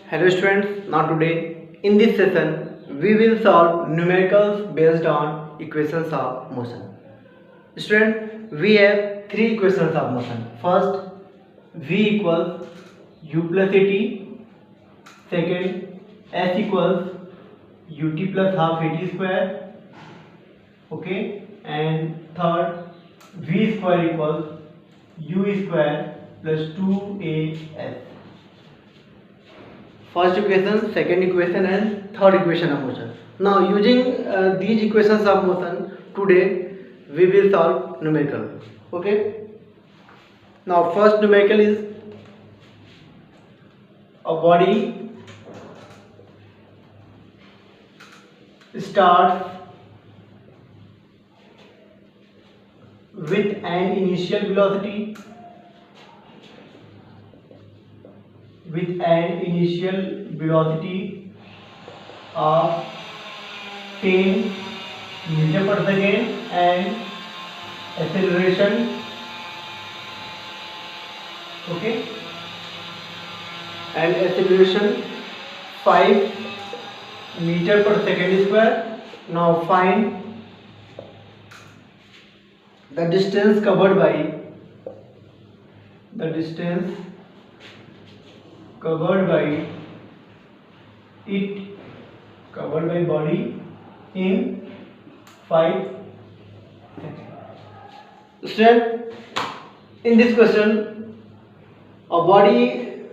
Hello students, now today in this session we will solve numericals based on equations of motion. Student, we have three equations of motion. First, V equals U plus AT. Second, S equals UT plus half AT square. Okay, and third, V square equals U square plus 2AS. First equation, second equation and third equation of motion. Now using these equations of motion, today we will solve numerical. Okay. Now first numerical is a body starts with an initial velocity of 10 meter per second and acceleration 5 meter per second square. Now find the distance covered by body in 5 seconds. Student, in this question, a body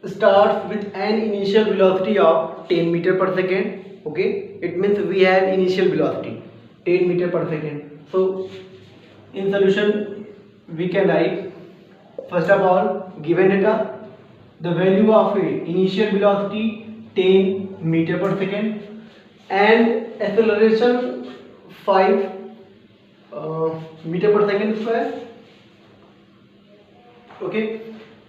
starts with an initial velocity of 10 meter per second. Okay, it means we have initial velocity 10 meter per second. So in solution we can write, first of all, given data, the value of initial velocity 10 meter per second and acceleration 5 meter per second square. Okay,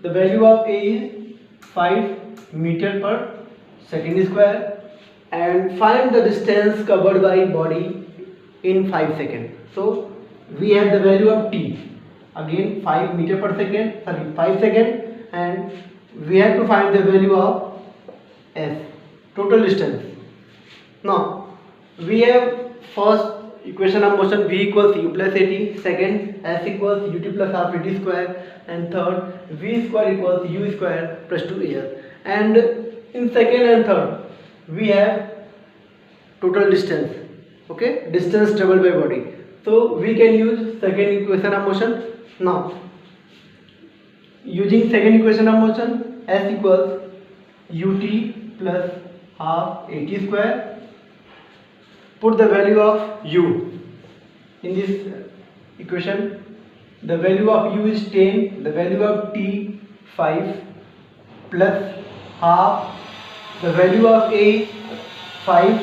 the value of A is 5 meter per second square and find the distance covered by body in 5 seconds. So we have the value of T, again 5 meter per second, 5 seconds, and we have to find the value of S, total distance. Now we have first equation of motion, V equals U plus AT, second S equals UT plus half AT square, and third V square equals U square plus 2AS. And in second and third we have total distance, okay, distance traveled by body. So we can use second equation of motion. Now using second equation of motion, S equals UT plus half AT square. Put the value of U in this equation. The value of U is 10, the value of T 5 plus half, the value of A is 5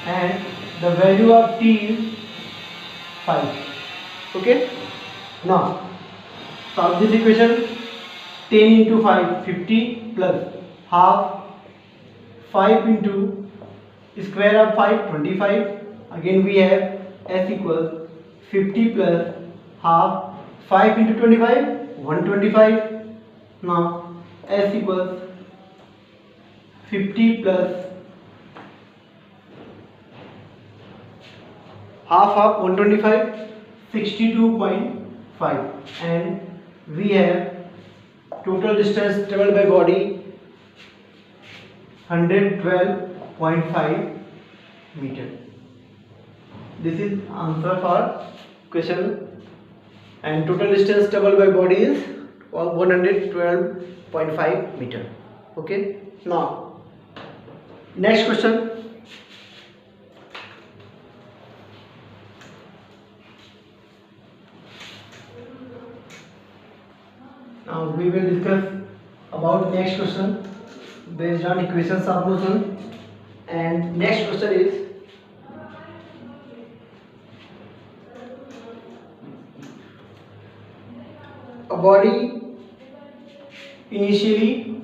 and the value of T is 5. Okay. Now solve this equation. 10 into 5 50 plus half 5 into square of 5 25. Again we have S equals 50 plus half 5 into 25 125. Now S equals 50 plus half of 125 62.5 and we have total distance traveled by body 112.5 meter. This is answer for question, and total distance traveled by body is 112.5 meter. Okay. Now next question. Now we will discuss about next question based on equations of motion, and next question is a body initially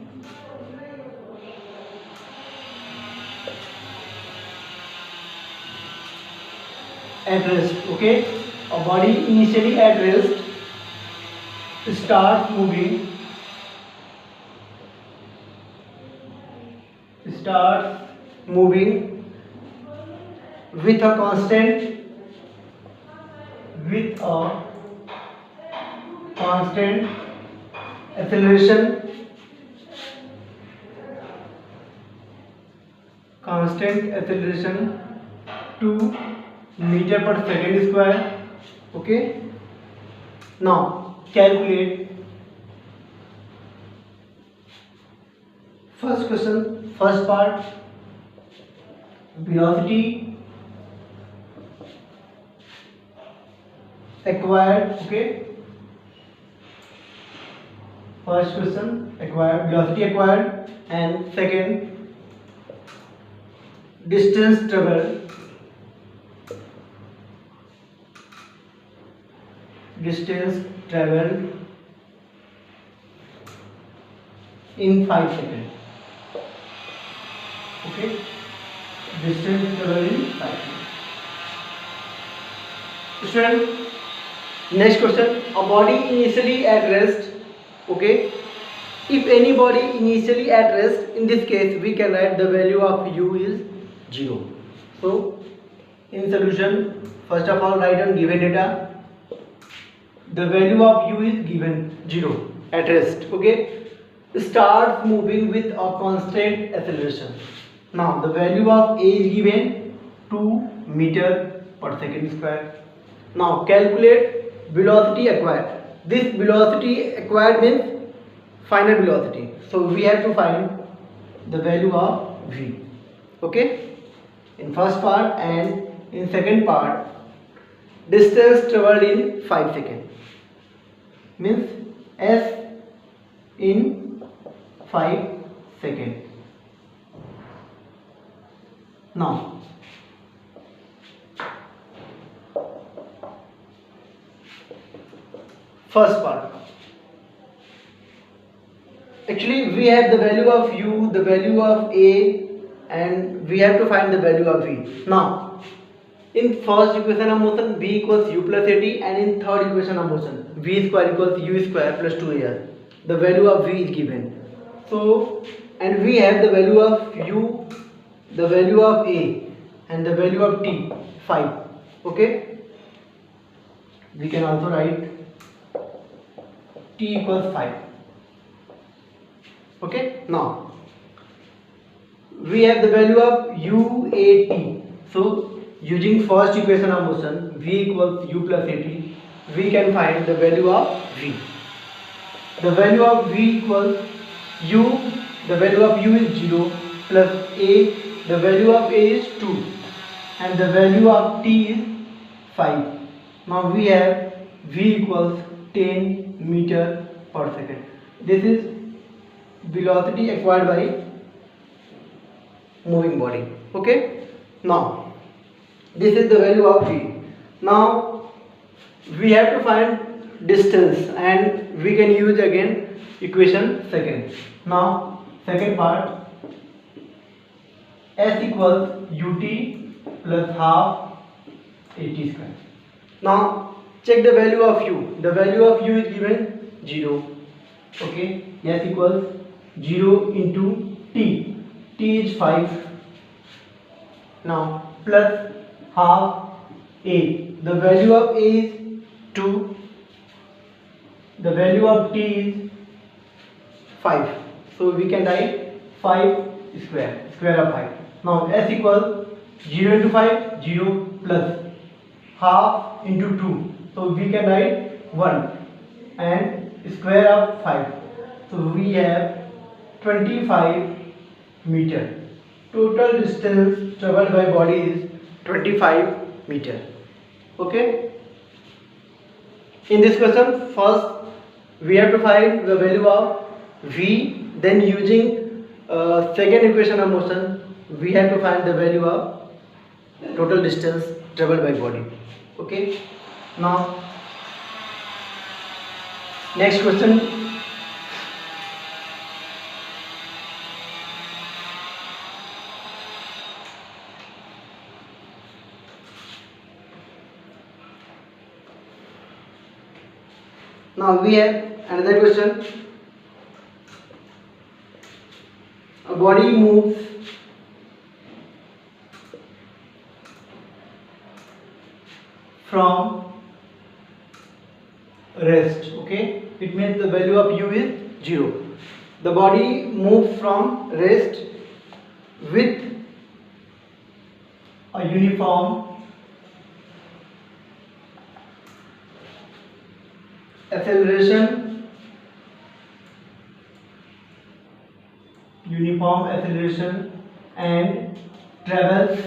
at rest. Okay, a body initially at rest start moving starts moving with a constant acceleration constant acceleration 2 meter per second square. Okay, now calculate. First question, first part, velocity acquired. Okay, first question, acquired velocity acquired, and second, distance traveled in 5 seconds. Okay, distance traveled in 5 seconds. Student, next question, a body initially at rest. Okay, if any body initially at rest, in this case we can write the value of u is 0. So in solution, first of all write on given data, the value of u is given 0 at rest. Okay, starts moving with a constant acceleration. Now the value of a is given 2 meter per second square. Now calculate velocity acquired. This velocity acquired means final velocity. So we have to find the value of v. Okay, in first part and in second part, distance traveled in 5 seconds means s in 5 seconds. Now first part, actually we have the value of u, the value of a, and we have to find the value of v. Now in first equation of motion v equals u plus at, and in third equation of motion v square equals u square plus 2ar. The value of v is given. So, and we have the value of u, the value of a, and the value of t 5. Okay, we can also write t equals 5. Okay, now we have the value of u a t. So using first equation of motion v equals u plus at, we can find the value of v. The value of v equals u, the value of u is 0 plus a, the value of a is 2, and the value of t is 5. Now we have v equals 10 meter per second. This is velocity acquired by moving body. Okay, now this is the value of v. Now we have to find distance, and we can use again equation second. Now second part, s equals ut plus half at square. Now check the value of u. The value of u is given 0. Okay, s equals 0 into t. T is 5. Now plus half a. The value of a is 2. The value of t is 5. So we can write 5 square of 5. Now s equals 0 into 5, 0 plus half into 2. So we can write 1 and square of 5. So we have 25 meter. Total distance traveled by body is 25 meter. Okay. In this question, first we have to find the value of v. Then using second equation of motion, we have to find the value of total distance traveled by body. Okay. Now next question. Now we have another question. A body moves from rest. Okay, it means the value of u is 0. The body moves from rest with a uniform acceleration and travels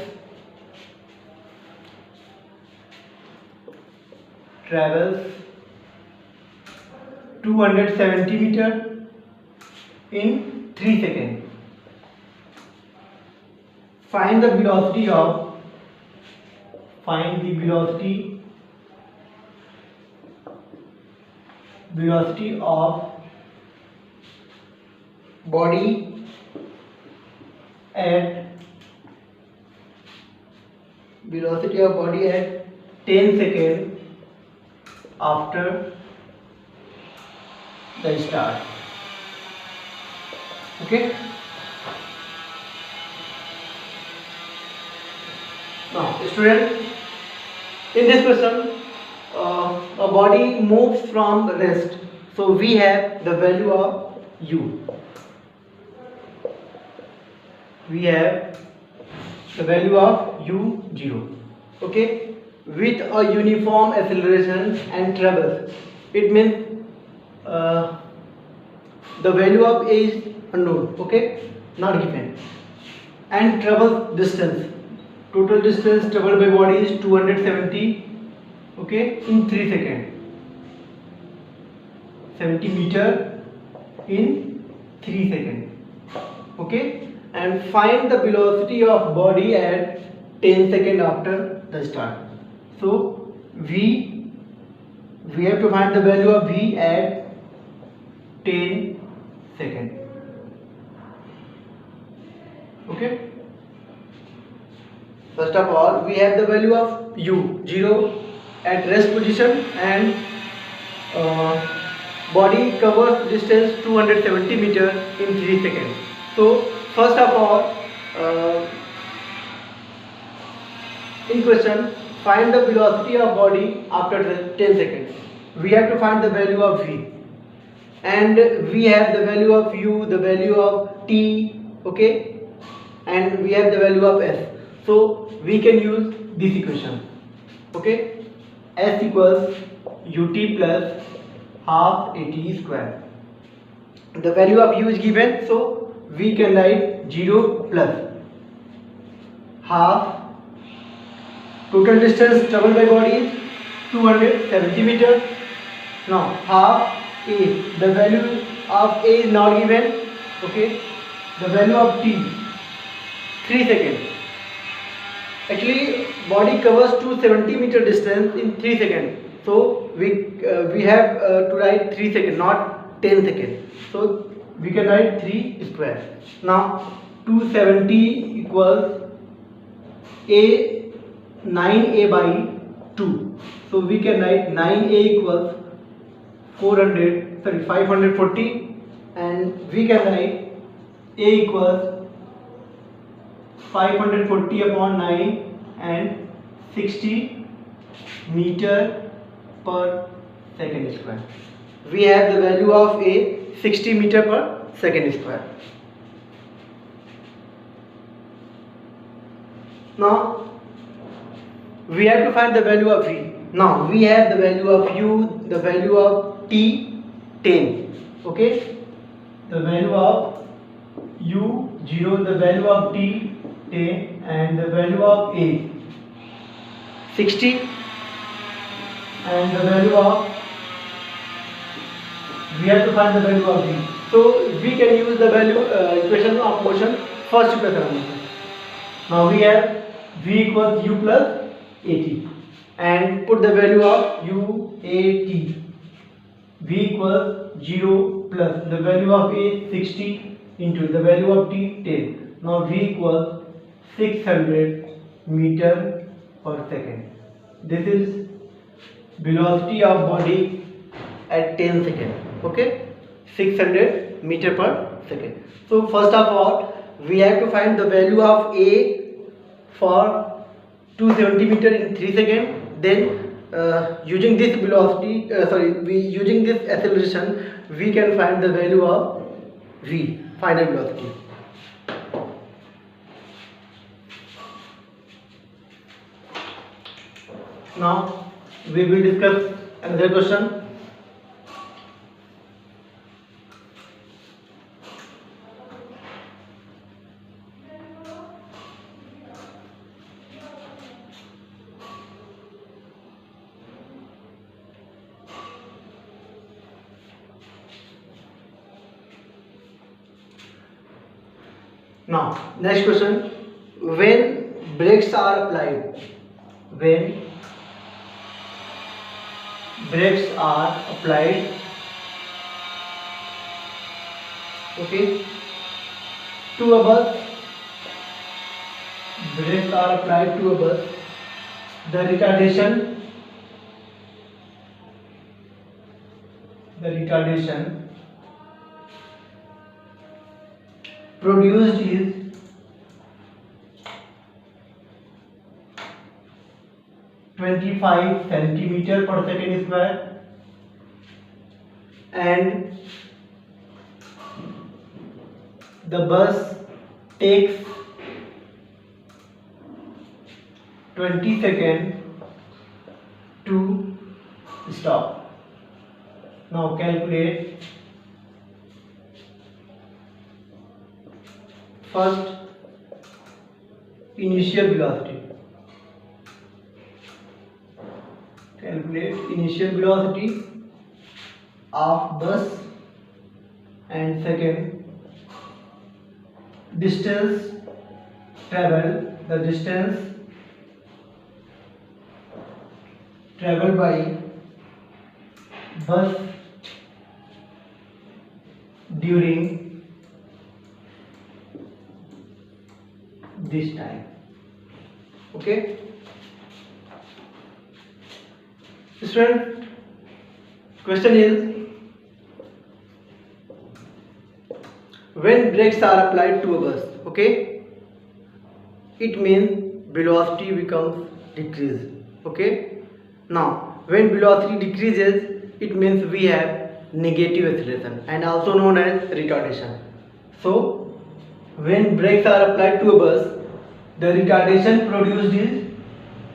270 meter in 3 seconds. Find the velocity of body at 10 seconds after the start. Okay. Now, student, in this question, a body moves from rest. So we have the value of u. We have the value of u0. Okay, with a uniform acceleration and travels. It means the value of a is unknown. Okay, not given. And travel distance. Total distance traveled by body is 270. Okay, in 3 seconds. 70 meter in 3 seconds. Okay, and find the velocity of body at 10 seconds after the start. So we have to find the value of v at 10 seconds. Okay. First of all, we have the value of u 0 at rest position, and body covers distance 270 meter in 3 seconds. So first of all, in question, find the velocity of body after 10 seconds. We have to find the value of v, and we have the value of u, the value of t, okay, and we have the value of s. So we can use this equation. Okay, s equals ut plus half at square. The value of u is given, so we can write 0 plus half. Total distance traveled by body is 270 meters. Now half a, the value of a is not given. Okay, the value of t 3 seconds. Actually, body covers 270 meter distance in 3 seconds. So we have to write 3 seconds, not 10 seconds. So we can write 3 square. Now 270 equals a 9a by 2. So we can write 9a equals 540, and we can write a equals 540 upon 9 and 60 meter per second square. We have the value of a 60 meter per second square. Now we have to find the value of v. Now we have the value of u, the value of t 10. Okay, the value of u 0, the value of t 10, and the value of a 60, and the value of, we have to find the value of v. So we can use the value equation of motion, first equation of motion. Now we have v equals u plus at, and put the value of u at. V equals 0 plus the value of a 60 into the value of t 10. Now v equals 600 meter per second. This is velocity of body at 10 seconds. Okay, 600 meter per second. So first of all, we have to find the value of a for 270 meter in 3 seconds. Then using this velocity, using this acceleration, we can find the value of v, final velocity. Now we will discuss another question. Now, next question. When brakes are applied, when brakes are applied, okay, to a bus, brakes are applied to a bus, the retardation produced is 25 centimeter per second square, and the bus takes 20 seconds to stop. Now calculate first initial velocity. Calculate initial velocity of bus, and second distance traveled, the distance traveled by bus during this time. Okay, student, question is, when brakes are applied to a bus, okay, it means velocity becomes decreased. Okay, now when velocity decreases, it means we have negative acceleration and also known as retardation. So when brakes are applied to a bus, the retardation produced is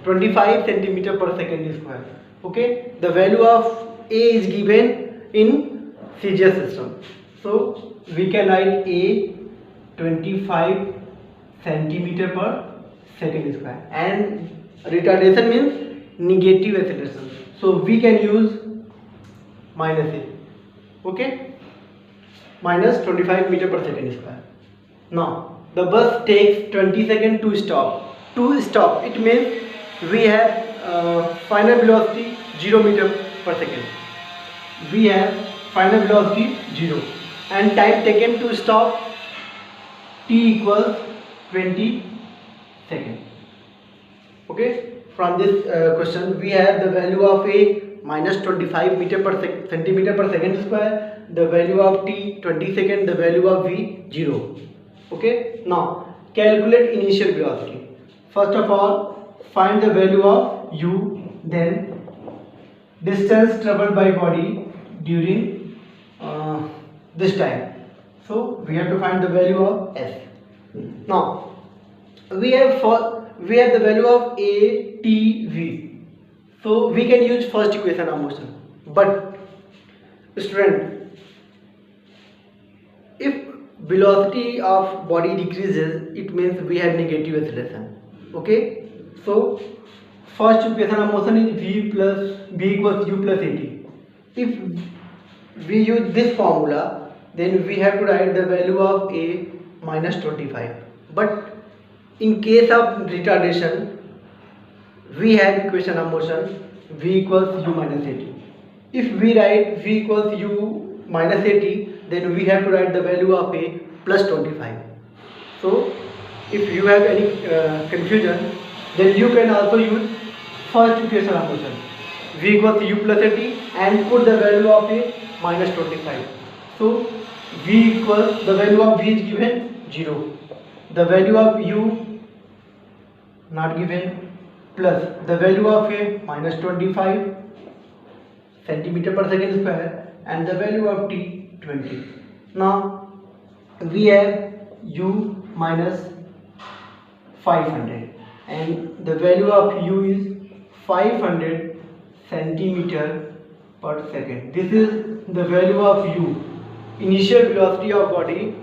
25 centimeter per second square. Okay, the value of A is given in CGS system, so we can write A 25 centimeter per second square, and retardation means negative acceleration, so we can use minus A. Okay, minus 25 meter per second square. Now the bus takes 20 seconds to stop. To stop, it means we have final velocity 0 meter per second. We have final velocity 0, and time taken to stop t equals 20 seconds. Okay, from this question we have the value of A minus 25 meter per centimeter per second square, the value of t 20 seconds, the value of v 0. Okay, now calculate initial velocity. First of all, find the value of u, then distance traveled by body during this time. So we have to find the value of s. Now we have the value of A, T, V. So we can use first equation of motion. But student, if velocity of body decreases, it means we have negative acceleration. Okay, so first equation of motion is v equals u plus at. If we use this formula, then we have to write the value of A minus 25. But in case of retardation, we have equation of motion v equals u minus at. If we write v equals u minus at, then we have to write the value of A plus 25. So if you have any confusion, then you can also use first equation of motion v equals u plus at and put the value of A minus 25. So v equals, the value of v is given 0, the value of u not given, plus the value of A minus 25 centimeter per second square and the value of T 20. Now we have U minus 500 and the value of U is 500 centimeter per second. This is the value of U, initial velocity of body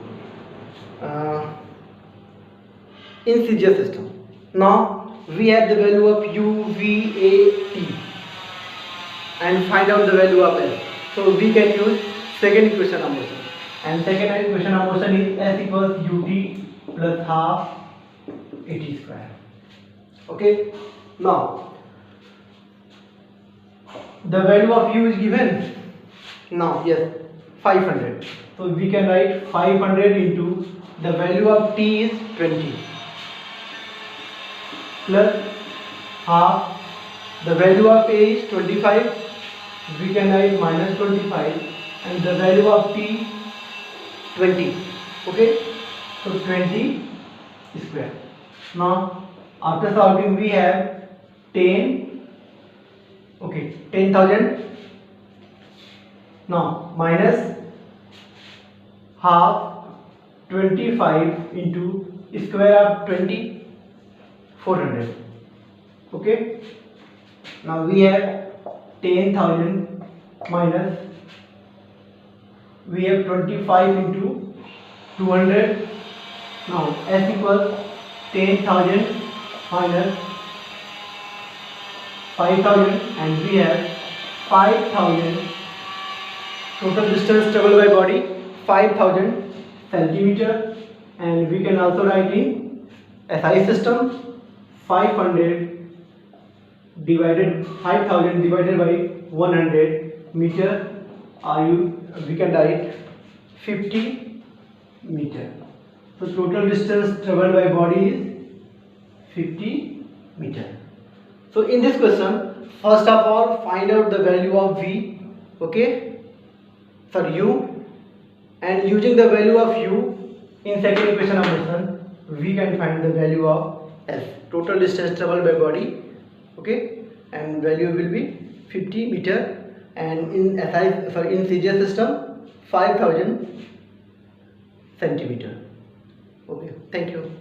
in CGS system. Now we have the value of U, V, A, T and find out the value of S. So we can use second equation of motion, and second equation of motion is S equals ut plus half at square. Okay, now the value of U is given now, yes, 500. So we can write 500 into the value of T is 20 plus half the value of A is 25, we can write minus 25 and the value of T 20. Okay, so 20 square. Now after solving we have 10, okay, 10,000. Now minus half 25 into square of 20, 400. Okay, now we have 10,000 minus we have 25 into 200. Now S equals 10,000 minus 5,000 and we have 5,000 total distance traveled by body 5,000 centimeter, and we can also write in SI system 5,000 divided by 100 meter, we can write 50 meter. So total distance traveled by body is 50 meter. So in this question, first of all find out the value of V, okay, for U, and using the value of U in second equation of motion we can find the value of S, total distance traveled by body, okay, and value will be 50 meter, and in CGS system 5,000 centimeter. Okay, thank you.